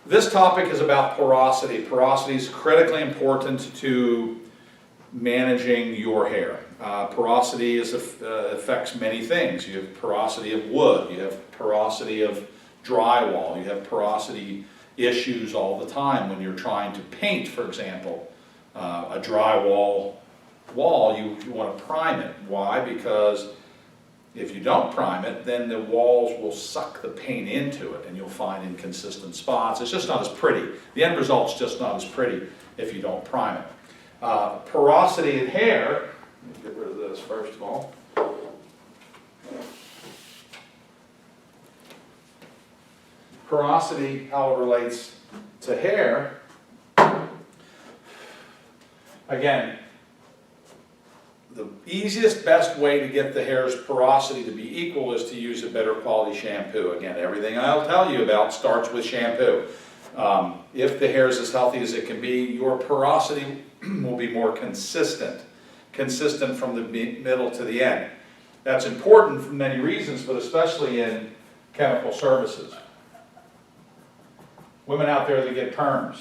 This topic is about porosity. Porosity is critically important to managing your hair. Porosity affects many things. You have porosity of wood, you have porosity of drywall, you have porosity issues all the time when you're trying to paint, for example. A drywall wall, you want to prime it. Why? Because if you don't prime it, then the walls will suck the paint into it and you'll find inconsistent spots. It's just not as pretty. The end result's just not as pretty if you don't prime it. Porosity in hair, let me get rid of this first of all. Porosity, how it relates to hair. Again, the easiest, best way to get the hair's porosity to be equal is to use a better quality shampoo. Again, everything I'll tell you about starts with shampoo. If the hair is as healthy as it can be, your porosity will be more consistent from the middle to the end. That's important for many reasons, but especially in chemical services. Women out there that get perms,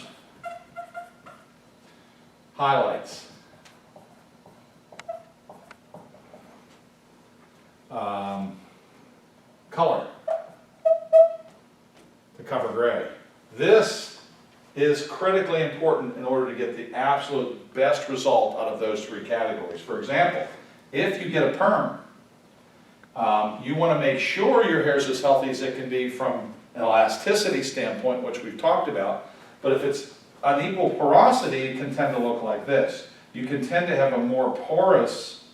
highlights, color, to cover gray. This is critically important in order to get the absolute best result out of those three categories. For example, if you get a perm, you want to make sure your hair is as healthy as it can be from an elasticity standpoint, which we've talked about, but if it's unequal porosity, it can tend to look like this. You can tend to have a more porous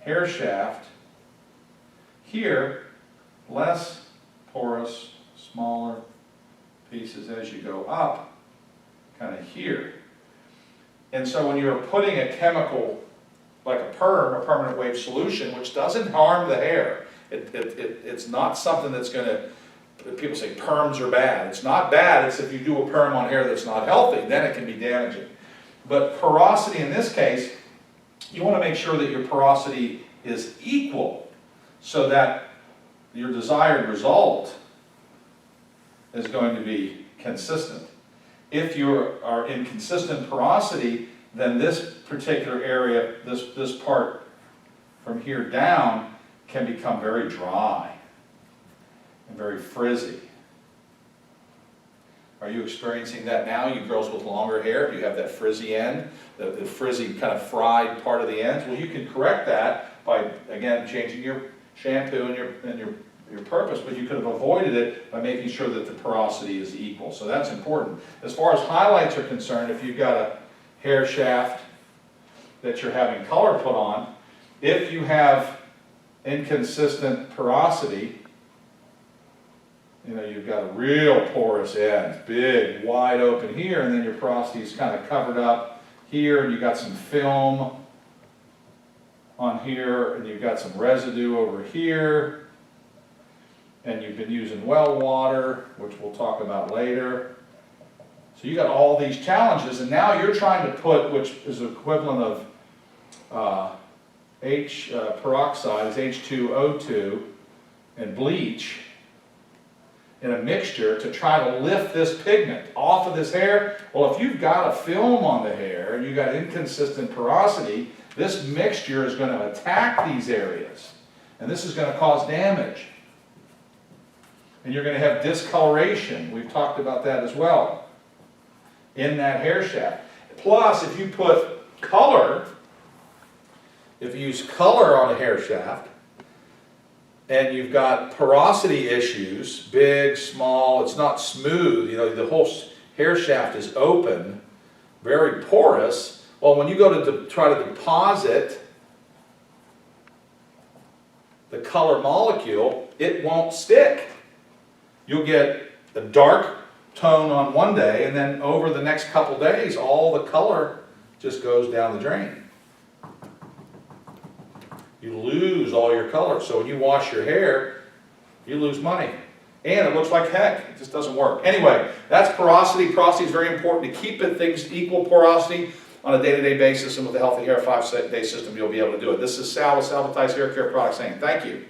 hair shaft here, less porous, smaller pieces as you go up, kind of here. And so when you're putting a chemical like a perm, a permanent wave solution, which doesn't harm the hair, it's not something that's going to, people say perms are bad. It's not bad, it's if you do a perm on hair that's not healthy, then it can be damaging. But porosity in this case, you want to make sure that your porosity is equal so that your desired result is going to be consistent. If you are in consistent porosity, then this particular area, this part from here down, can become very dry and very frizzy. Are you experiencing that now, you girls with longer hair? Do you have that frizzy end, the frizzy kind of fried part of the ends? Well, you can correct that by, again, changing your shampoo and your purpose, but you could have avoided it by making sure that the porosity is equal. So that's important. As far as highlights are concerned, if you've got a hair shaft that you're having color put on, if you have inconsistent porosity, you know, you've got a real porous end, big, wide open here, and then your porosity is kind of covered up here, and you've got some film on here, and you've got some residue over here, and you've been using well water, which we'll talk about later. So you got all these challenges, and now you're trying to put, which is equivalent of peroxide, is H2O2, and bleach in a mixture to try to lift this pigment off of this hair. Well, if you've got a film on the hair and you've got inconsistent porosity, this mixture is going to attack these areas, and this is going to cause damage. And you're going to have discoloration. We've talked about that as well in that hair shaft. Plus, if you put color, if you use color on a hair shaft, and you've got porosity issues, big, small, it's not smooth, you know, the whole hair shaft is open, very porous. Well, when you go to try to deposit the color molecule, it won't stick. You'll get a dark tone on one day, and then over the next couple days, all the color just goes down the drain. You lose all your color. So when you wash your hair, you lose money. And it looks like heck. It just doesn't work. Anyway, that's porosity. Porosity is very important to keep things equal porosity on a day-to-day basis, and with the Healthy Hair 5-day system, you'll be able to do it. This is Sal with Salvatized Hair Care Products saying thank you.